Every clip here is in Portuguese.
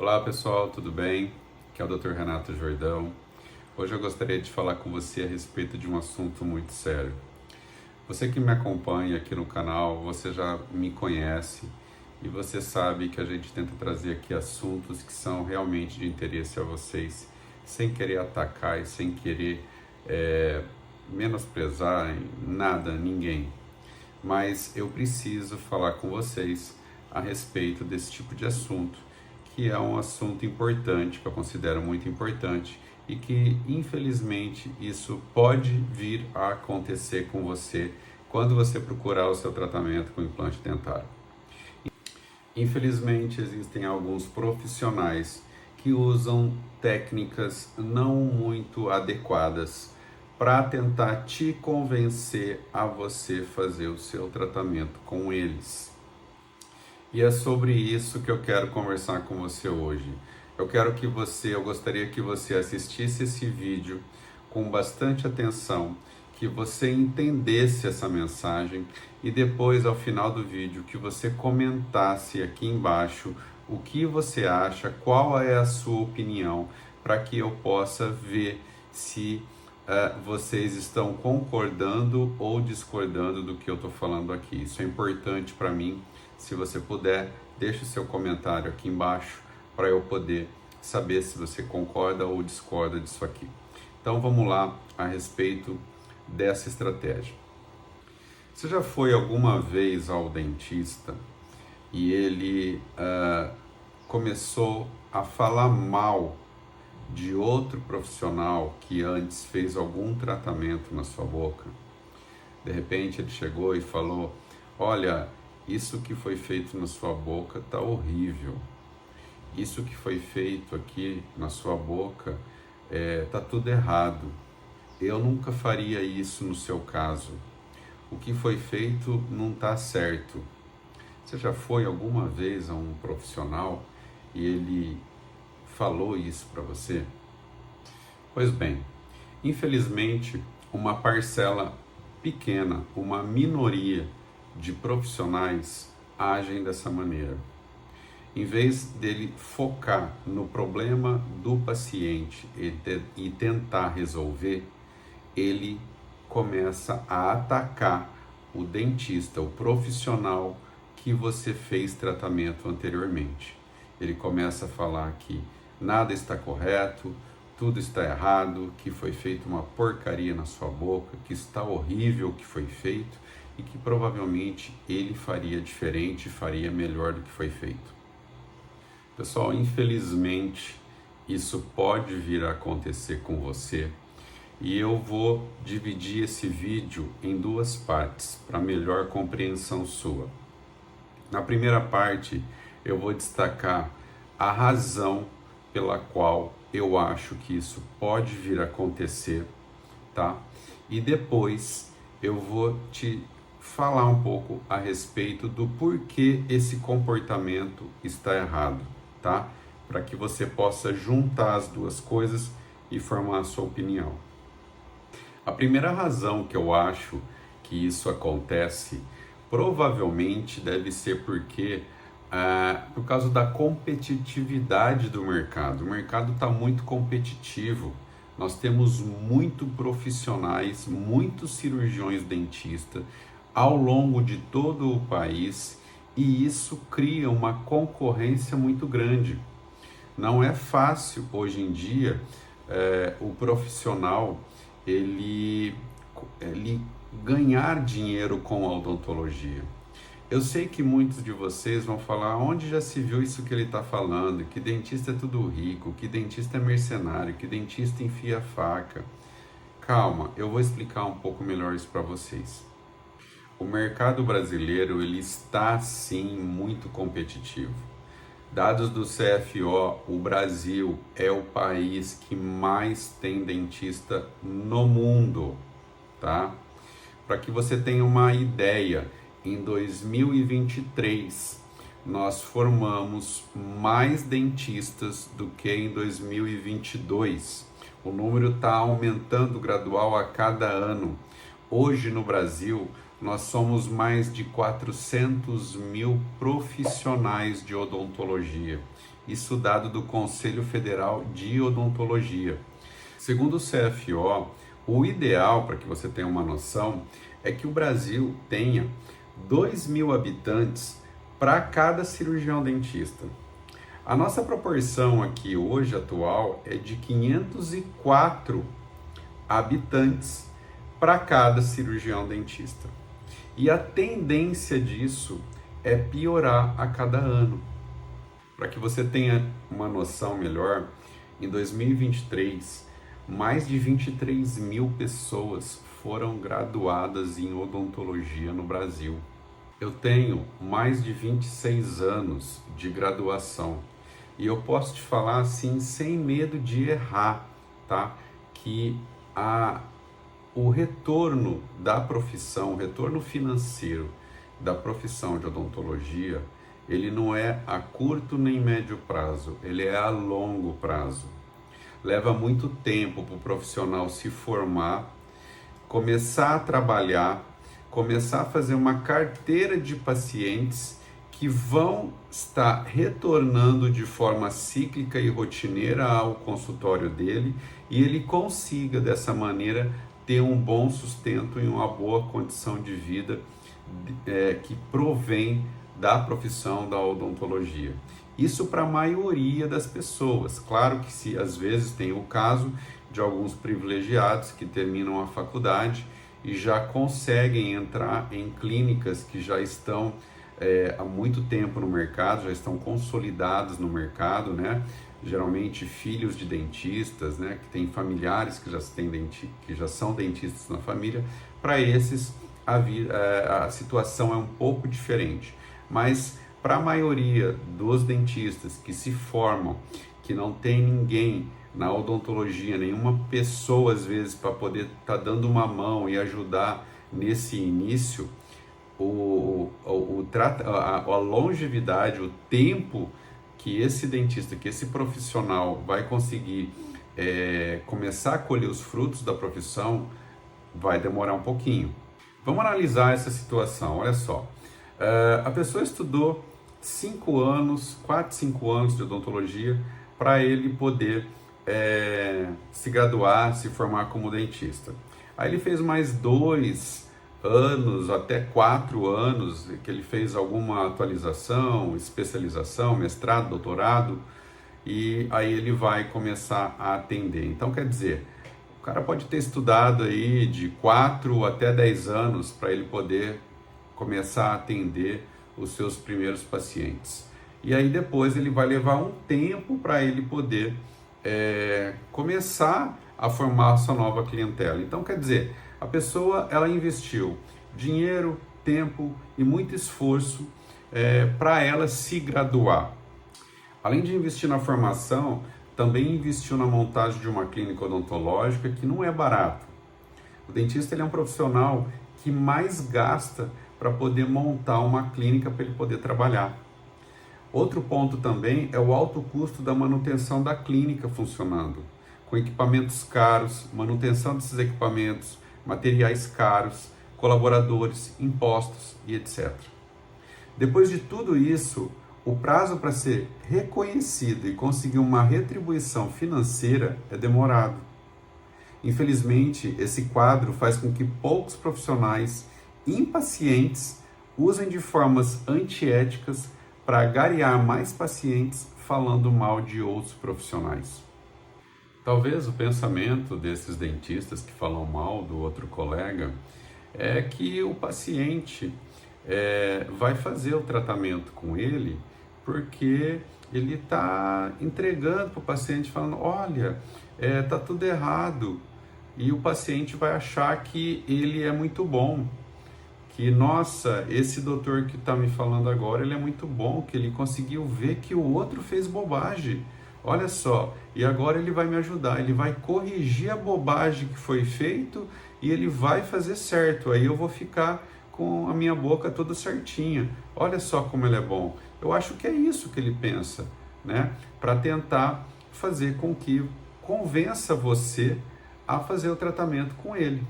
Olá pessoal, tudo bem? Aqui é o Dr. Renato Jordão. Hoje eu gostaria de falar com você a respeito de um assunto muito sério. Você que me acompanha aqui no canal, você já me conhece e você sabe que a gente tenta trazer aqui assuntos que são realmente de interesse a vocês, sem querer atacar e sem querer menosprezar nada, ninguém. Mas eu preciso falar com vocês a respeito desse tipo de assunto, que é um assunto importante, que eu considero muito importante e que infelizmente isso pode vir a acontecer com você quando você procurar o seu tratamento com implante dentário. Infelizmente existem alguns profissionais que usam técnicas não muito adequadas para tentar te convencer a você fazer o seu tratamento com eles. E é sobre isso que eu quero conversar com você hoje. Eu gostaria que você assistisse esse vídeo com bastante atenção, que você entendesse essa mensagem e depois, ao final do vídeo, que você comentasse aqui embaixo o que você acha, qual é a sua opinião, para que eu possa ver se vocês estão concordando ou discordando do que eu estou falando aqui. Isso é importante para mim. Se você puder, deixe o seu comentário aqui embaixo para eu poder saber se você concorda ou discorda disso aqui. Então vamos lá a respeito dessa estratégia. Você já foi alguma vez ao dentista e ele começou a falar mal de outro profissional que antes fez algum tratamento na sua boca? De repente ele chegou e falou: olha, isso que foi feito na sua boca tá horrível. Isso que foi feito aqui na sua boca tá tudo errado. Eu nunca faria isso no seu caso. O que foi feito não tá certo. Você já foi alguma vez a um profissional e ele falou isso para você? Pois bem, infelizmente, uma parcela pequena, uma minoria de profissionais agem dessa maneira. Em vez dele focar no problema do paciente e tentar resolver, ele começa a atacar o dentista, o profissional que você fez tratamento anteriormente. Ele começa a falar que nada está correto, tudo está errado, que foi feita uma porcaria na sua boca, que está horrível o que foi feito e que provavelmente ele faria diferente, faria melhor do que foi feito. Pessoal, infelizmente isso pode vir a acontecer com você e eu vou dividir esse vídeo em duas partes para melhor compreensão sua. Na primeira parte eu vou destacar a razão pela qual eu acho que isso pode vir a acontecer, tá? E depois eu vou te falar um pouco a respeito do porquê esse comportamento está errado, tá? Para que você possa juntar as duas coisas e formar a sua opinião. A primeira razão que eu acho que isso acontece provavelmente deve ser porque por causa da competitividade do mercado. O mercado está muito competitivo. Nós temos muito profissionais, muitos cirurgiões dentistas ao longo de todo o país e isso cria uma concorrência muito grande. Não é fácil hoje em dia o profissional ele ganhar dinheiro com a odontologia. Eu sei que muitos de vocês vão falar: onde já se viu isso que ele está falando, que dentista é tudo rico, que dentista é mercenário, que dentista enfia faca. Calma, eu vou explicar um pouco melhor isso para vocês. O mercado brasileiro ele está sim muito competitivo. Dados do CFO, o Brasil é o país que mais tem dentista no mundo, tá? Para que você tenha uma ideia, em 2023 nós formamos mais dentistas do que em 2022. O número está aumentando gradual a cada ano. Hoje no Brasil nós somos mais de 400 mil profissionais de odontologia. isso dado do Conselho Federal de Odontologia. Segundo o CFO, o ideal, para que você tenha uma noção, é que o Brasil tenha 2.000 habitantes para cada cirurgião dentista. A nossa proporção aqui hoje, atual, é de 504 habitantes para cada cirurgião dentista. E a tendência disso é piorar a cada ano. Para que você tenha uma noção melhor, em 2023, mais de 23.000 pessoas foram graduadas em odontologia no Brasil. Eu tenho mais de 26 anos de graduação e eu posso te falar assim, sem medo de errar, tá? Que o retorno da profissão, o retorno financeiro da profissão de odontologia, ele não é a curto nem médio prazo, ele é a longo prazo. Leva muito tempo para o profissional se formar, começar a trabalhar, começar a fazer uma carteira de pacientes que vão estar retornando de forma cíclica e rotineira ao consultório dele e ele consiga dessa maneira ter um bom sustento e uma boa condição de vida que provém da profissão da odontologia. Isso para a maioria das pessoas. Claro que se às vezes tem o caso de alguns privilegiados que terminam a faculdade e já conseguem entrar em clínicas que já estão há muito tempo no mercado, já estão consolidados no mercado, né? Geralmente filhos de dentistas, né? Que têm familiares que já são dentistas na família. Para esses a situação é um pouco diferente, mas para a maioria dos dentistas que se formam, que não tem ninguém na odontologia, nenhuma pessoa às vezes para poder estar dando uma mão e ajudar nesse início, a longevidade, o tempo que esse dentista, que esse profissional vai conseguir começar a colher os frutos da profissão, vai demorar um pouquinho. Vamos analisar essa situação, olha só. A pessoa estudou 4, 5 anos de odontologia para ele poder se graduar, se formar como dentista. Aí ele fez mais 2 anos, até 4 anos, que ele fez alguma atualização, especialização, mestrado, doutorado, e aí ele vai começar a atender. Então, quer dizer, o cara pode ter estudado aí de 4 até 10 anos para ele poder começar a atender os seus primeiros pacientes. E aí depois ele vai levar um tempo para ele poder começar a formar a sua nova clientela. Então, quer dizer, a pessoa ela investiu dinheiro, tempo e muito esforço para ela se graduar. Além de investir na formação, também investiu na montagem de uma clínica odontológica que não é barato. O dentista ele é um profissional que mais gasta para poder montar uma clínica para ele poder trabalhar. Outro ponto também é o alto custo da manutenção da clínica funcionando, com equipamentos caros, manutenção desses equipamentos, materiais caros, colaboradores, impostos e etc. Depois de tudo isso, o prazo para ser reconhecido e conseguir uma retribuição financeira é demorado. Infelizmente, esse quadro faz com que poucos profissionais impacientes usem de formas antiéticas para angariar mais pacientes falando mal de outros profissionais. Talvez o pensamento desses dentistas que falam mal do outro colega é que o paciente vai fazer o tratamento com ele porque ele está entregando para o paciente falando, olha, tá tudo errado, e o paciente vai achar que ele é muito bom, que nossa, esse doutor que está me falando agora, ele é muito bom, que ele conseguiu ver que o outro fez bobagem, olha só, e agora ele vai me ajudar, ele vai corrigir a bobagem que foi feito e ele vai fazer certo, aí eu vou ficar com a minha boca toda certinha, olha só como ele é bom. Eu acho que é isso que ele pensa, né? Para tentar fazer com que convença você a fazer o tratamento com ele.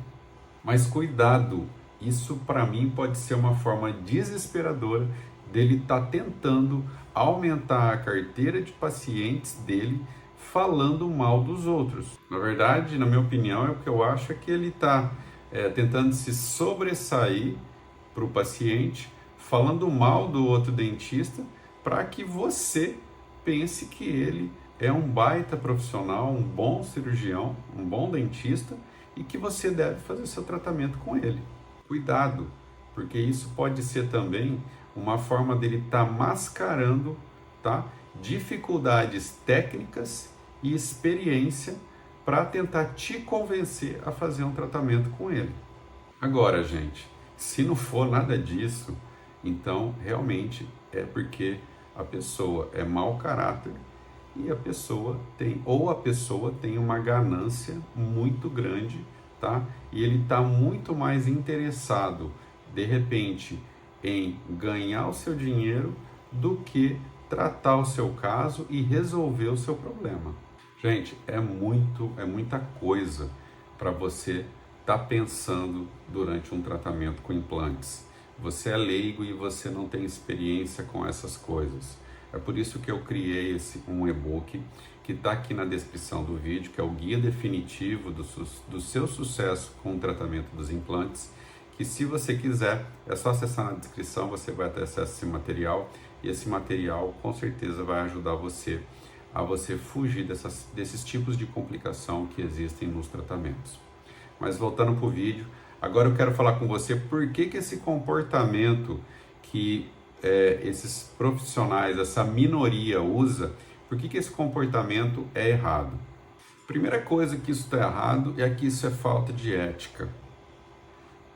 Mas cuidado, isso para mim pode ser uma forma desesperadora dele estar tentando aumentar a carteira de pacientes dele falando mal dos outros. Na verdade, na minha opinião, o que eu acho é que ele está tentando se sobressair para o paciente, falando mal do outro dentista, para que você pense que ele é um baita profissional, um bom cirurgião, um bom dentista e que você deve fazer seu tratamento com ele. Cuidado, porque isso pode ser também uma forma dele estar mascarando, tá, dificuldades técnicas e experiência para tentar te convencer a fazer um tratamento com ele. Agora, gente, se não for nada disso, então realmente é porque a pessoa é mau caráter e a pessoa tem uma ganância muito grande, tá? E ele está muito mais interessado, de repente, em ganhar o seu dinheiro do que tratar o seu caso e resolver o seu problema. Gente, é muita coisa para você estar pensando durante um tratamento com implantes. Você é leigo e você não tem experiência com essas coisas. É por isso que eu criei um e-book que está aqui na descrição do vídeo, que é o guia definitivo do seu sucesso com o tratamento dos implantes, que se você quiser, é só acessar na descrição, você vai ter acesso a esse material, e esse material com certeza vai ajudar você a você fugir desses tipos de complicação que existem nos tratamentos. Mas voltando para o vídeo, agora eu quero falar com você por que esse comportamento que esses profissionais, essa minoria usa, por que esse comportamento é errado? Primeira coisa que isso está errado é que isso é falta de ética.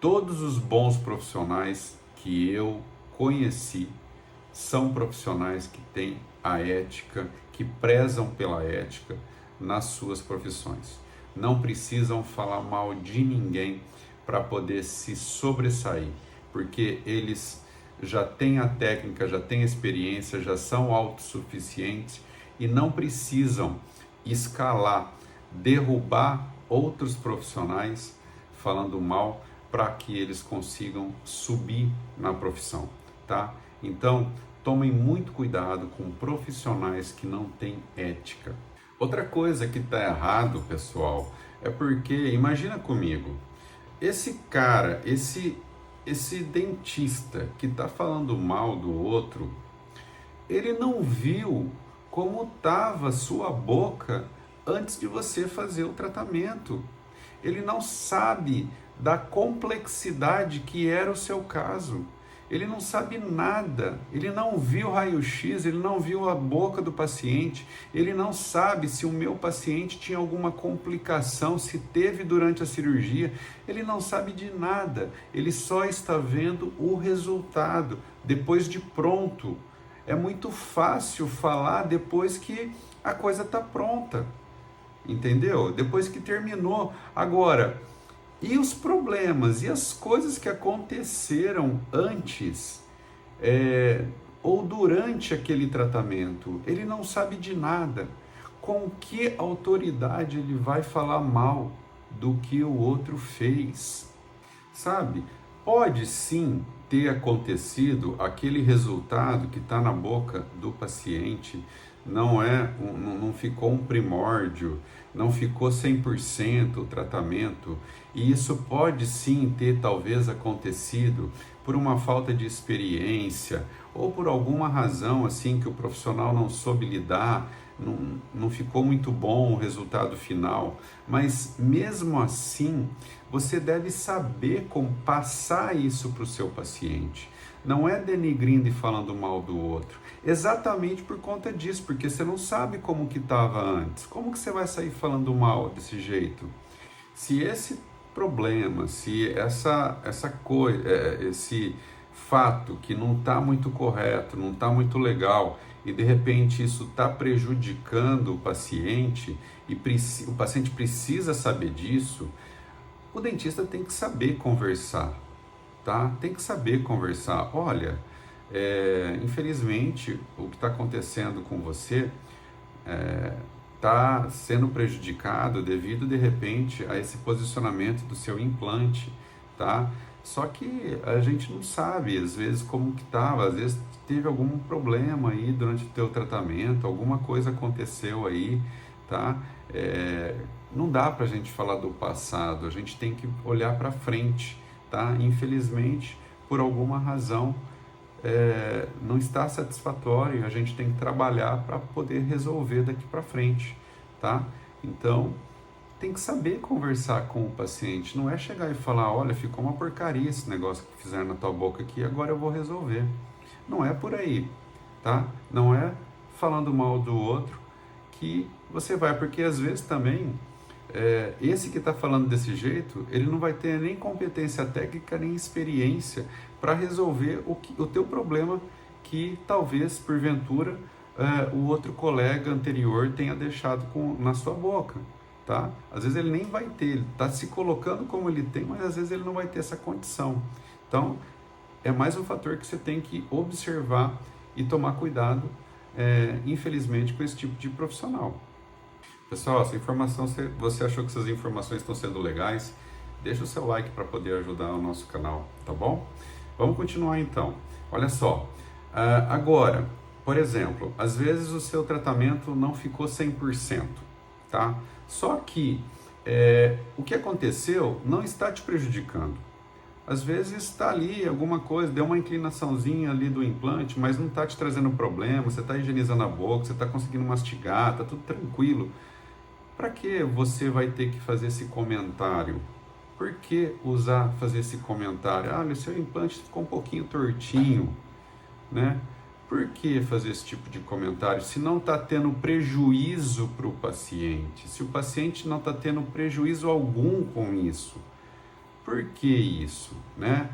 Todos os bons profissionais que eu conheci são profissionais que têm a ética, que prezam pela ética nas suas profissões. Não precisam falar mal de ninguém para poder se sobressair, porque eles já têm a técnica, já têm a experiência, já são autossuficientes e não precisam escalar, derrubar outros profissionais falando mal para que eles consigam subir na profissão, tá? Então, tomem muito cuidado com profissionais que não têm ética. Outra coisa que está errado, pessoal, é porque, imagina comigo, esse cara, esse dentista que está falando mal do outro, ele não viu como estava sua boca antes de você fazer o tratamento. Ele não sabe da complexidade que era o seu caso. Ele não sabe nada, ele não viu raio-x, ele não viu a boca do paciente, ele não sabe se o meu paciente tinha alguma complicação, se teve durante a cirurgia, ele não sabe de nada, ele só está vendo o resultado, depois de pronto. É muito fácil falar depois que a coisa está pronta, entendeu? Depois que terminou. Agora, e os problemas e as coisas que aconteceram antes ou durante aquele tratamento, ele não sabe de nada. Com que autoridade ele vai falar mal do que o outro fez? Sabe? Pode sim ter acontecido aquele resultado que está na boca do paciente, não ficou um primórdio, não ficou 100% o tratamento, e isso pode sim ter talvez acontecido por uma falta de experiência ou por alguma razão assim que o profissional não soube lidar, não ficou muito bom o resultado final, mas mesmo assim você deve saber como passar isso para o seu paciente. Não é denigrindo e falando mal do outro, exatamente por conta disso, porque você não sabe como que estava antes. Como que você vai sair falando mal desse jeito? Se esse problema, se essa coisa, esse fato que não está muito correto, não está muito legal, e de repente isso está prejudicando o paciente, e o paciente precisa saber disso, o dentista tem que saber conversar, tá? Tem que saber conversar. Olha, infelizmente o que está acontecendo com você está sendo prejudicado devido de repente a esse posicionamento do seu implante, tá? Só que a gente não sabe, às vezes, como que estava, às vezes teve algum problema aí durante o teu tratamento, alguma coisa aconteceu aí, tá? É, não dá pra gente falar do passado, a gente tem que olhar para frente, tá? Infelizmente, por alguma razão, não está satisfatório, a gente tem que trabalhar para poder resolver daqui para frente, tá? Então, tem que saber conversar com o paciente, não é chegar e falar, olha, ficou uma porcaria esse negócio que fizeram na tua boca aqui, agora eu vou resolver. Não é por aí, tá? Não é falando mal do outro que você vai, porque às vezes também esse que está falando desse jeito, ele não vai ter nem competência técnica, nem experiência para resolver o teu problema que talvez, porventura, o outro colega anterior tenha deixado na sua boca, tá? Às vezes ele nem vai ter, ele está se colocando como ele tem, mas às vezes ele não vai ter essa condição. Então, é mais um fator que você tem que observar e tomar cuidado, infelizmente, com esse tipo de profissional. Pessoal, essa informação, você achou que essas informações estão sendo legais? Deixa o seu like para poder ajudar o nosso canal, tá bom? Vamos continuar então. Olha só, agora, por exemplo, às vezes o seu tratamento não ficou 100%, tá? Só que o que aconteceu não está te prejudicando. Às vezes está ali alguma coisa, deu uma inclinaçãozinha ali do implante, mas não está te trazendo problema, você está higienizando a boca, você está conseguindo mastigar, está tudo tranquilo. Para que você vai ter que fazer esse comentário? Por que fazer esse comentário? Ah, o seu implante ficou um pouquinho tortinho, né? Por que fazer esse tipo de comentário se não está tendo prejuízo para o paciente? Se o paciente não está tendo prejuízo algum com isso? Por que isso, né?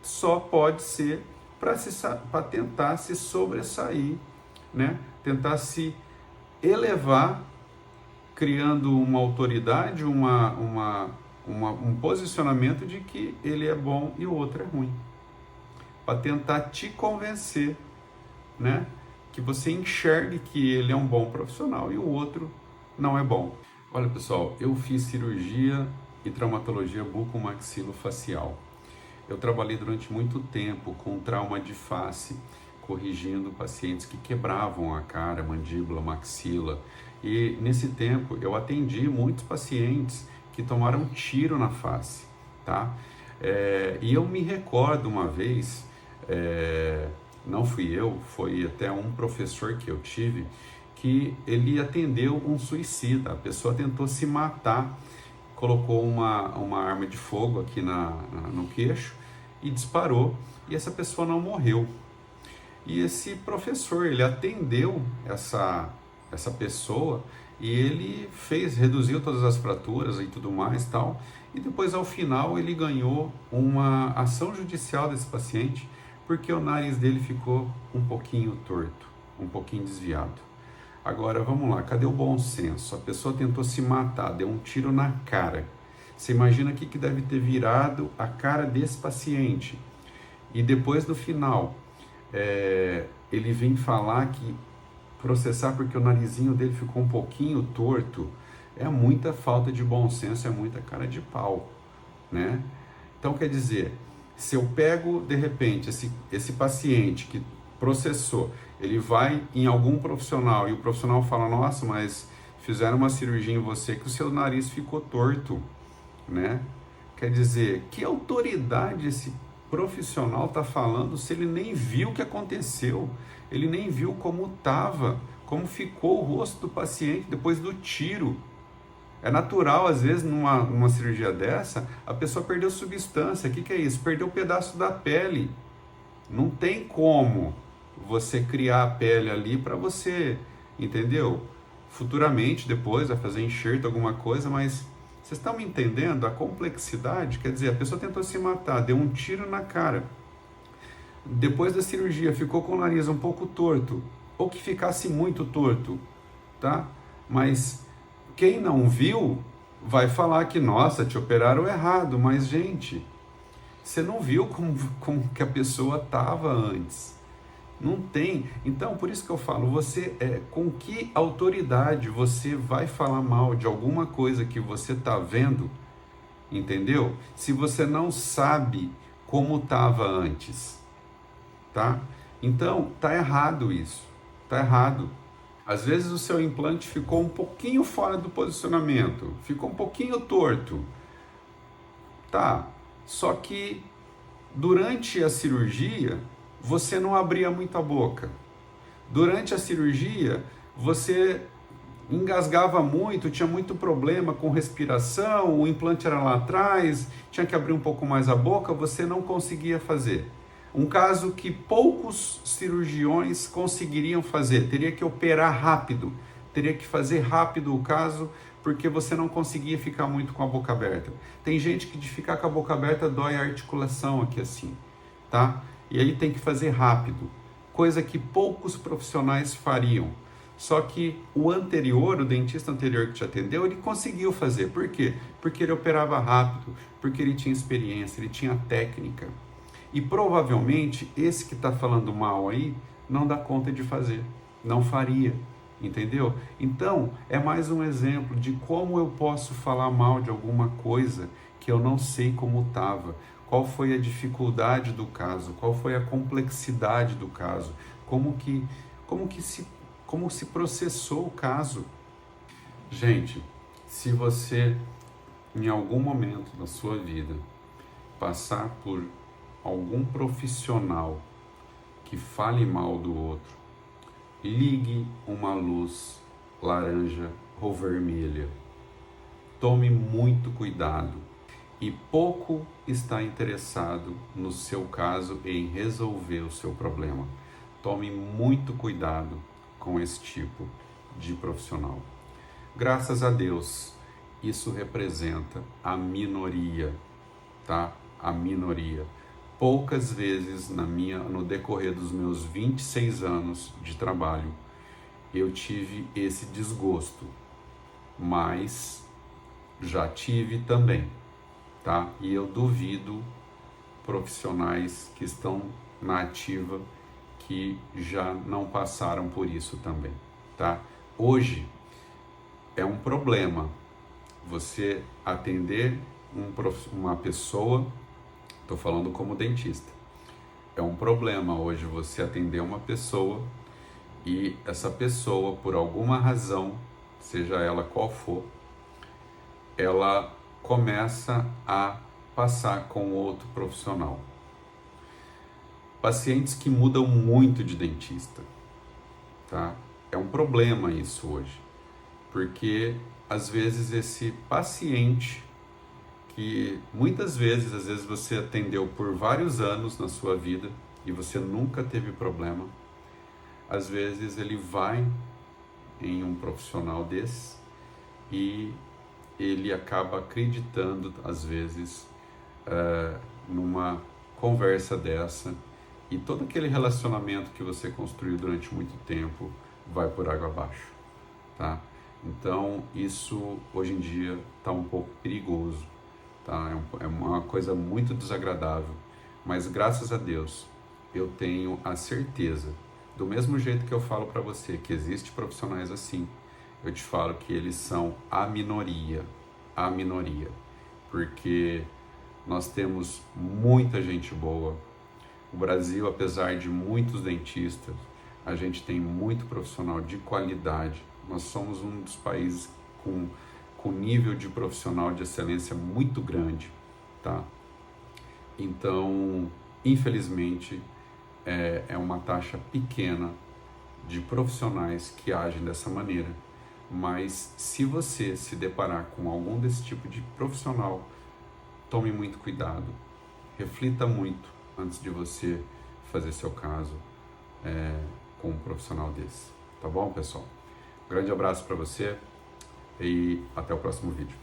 Só pode ser para tentar se sobressair, né? Tentar se elevar, criando uma autoridade, um posicionamento de que ele é bom e o outro é ruim. Para tentar te convencer, né? Que você enxergue que ele é um bom profissional e o outro não é bom. Olha, pessoal, eu fiz cirurgia e traumatologia bucomaxilofacial. Eu trabalhei durante muito tempo com trauma de face, corrigindo pacientes que quebravam a cara, mandíbula, maxila. E nesse tempo eu atendi muitos pacientes que tomaram tiro na face, tá? E eu me recordo uma vez, não fui eu, foi até um professor que eu tive, que ele atendeu um suicida. A pessoa tentou se matar, colocou uma arma de fogo aqui no queixo e disparou, e essa pessoa não morreu. E esse professor, ele atendeu essa pessoa e ele reduziu todas as fraturas e tudo mais tal, e depois ao final ele ganhou uma ação judicial desse paciente porque o nariz dele ficou um pouquinho torto, um pouquinho desviado. Agora vamos lá, cadê o bom senso? A pessoa tentou se matar, deu um tiro na cara. Você imagina o que deve ter virado a cara desse paciente? E depois no final, ele vem falar que processar porque o narizinho dele ficou um pouquinho torto, é muita falta de bom senso, é muita cara de pau, né? Então, quer dizer, se eu pego, de repente, esse paciente que processou, ele vai em algum profissional e o profissional fala, nossa, mas fizeram uma cirurgia em você que o seu nariz ficou torto, né? Quer dizer, que autoridade esse profissional está falando se ele nem viu o que aconteceu, ele nem viu como estava, como ficou o rosto do paciente depois do tiro. É natural, às vezes, numa cirurgia dessa, a pessoa perdeu substância. O que é isso? Perdeu um pedaço da pele. Não tem como você criar a pele ali para você, entendeu? Futuramente, depois, vai fazer enxerto, alguma coisa, mas vocês estão me entendendo a complexidade? Quer dizer, a pessoa tentou se matar, deu um tiro na cara. Depois da cirurgia, ficou com o nariz um pouco torto, ou que ficasse muito torto, tá? Mas quem não viu vai falar que, nossa, te operaram errado, mas, gente, você não viu como que a pessoa estava antes. Não tem. Então, por isso que eu falo, com que autoridade você vai falar mal de alguma coisa que você está vendo, entendeu? Se você não sabe como estava antes, tá? Então, tá errado isso, tá errado. Às vezes o seu implante ficou um pouquinho fora do posicionamento, ficou um pouquinho torto, tá? Só que durante a cirurgia, você não abria muito a boca. Durante a cirurgia, você engasgava muito, tinha muito problema com respiração, o implante era lá atrás, tinha que abrir um pouco mais a boca, você não conseguia fazer. Um caso que poucos cirurgiões conseguiriam fazer, teria que operar rápido, teria que fazer rápido o caso, porque você não conseguia ficar muito com a boca aberta. Tem gente que de ficar com a boca aberta dói a articulação aqui assim, tá? E aí tem que fazer rápido, coisa que poucos profissionais fariam. Só que o anterior, o dentista anterior que te atendeu, ele conseguiu fazer. Por quê? Porque ele operava rápido, porque ele tinha experiência, ele tinha técnica. E provavelmente esse que está falando mal aí não dá conta de fazer, não faria, entendeu? Então é mais um exemplo de como eu posso falar mal de alguma coisa que eu não sei como estava, qual foi a dificuldade do caso, qual foi a complexidade do caso, como se processou o caso. Gente, se você em algum momento da sua vida passar por algum profissional que fale mal do outro, ligue uma luz laranja ou vermelha. Tome muito cuidado e pouco está interessado no seu caso em resolver o seu problema. Tome muito cuidado com esse tipo de profissional. Graças a Deus, isso representa a minoria, tá? A minoria. Poucas vezes no decorrer dos meus 26 anos de trabalho, eu tive esse desgosto, mas já tive também, tá? E eu duvido profissionais que estão na ativa que já não passaram por isso também, tá? Hoje é um problema você atender uma pessoa. Estou falando como dentista. É um problema hoje você atender uma pessoa e essa pessoa, por alguma razão, seja ela qual for, ela começa a passar com outro profissional. Pacientes que mudam muito de dentista, tá? É um problema isso hoje, porque às vezes esse paciente que muitas vezes, às vezes você atendeu por vários anos na sua vida e você nunca teve problema, às vezes ele vai em um profissional desse e ele acaba acreditando, às vezes, numa conversa dessa e todo aquele relacionamento que você construiu durante muito tempo vai por água abaixo, tá? Então, isso hoje em dia está um pouco perigoso. Tá? É uma coisa muito desagradável, mas graças a Deus eu tenho a certeza, do mesmo jeito que eu falo para você que existe profissionais assim, eu te falo que eles são a minoria, porque nós temos muita gente boa. O Brasil, apesar de muitos dentistas, a gente tem muito profissional de qualidade. Nós somos um dos países com nível de profissional de excelência muito grande, tá? Então, infelizmente, é uma taxa pequena de profissionais que agem dessa maneira, mas se você se deparar com algum desse tipo de profissional, tome muito cuidado, reflita muito antes de você fazer seu caso com um profissional desse, tá bom, pessoal? Um grande abraço para você e até o próximo vídeo.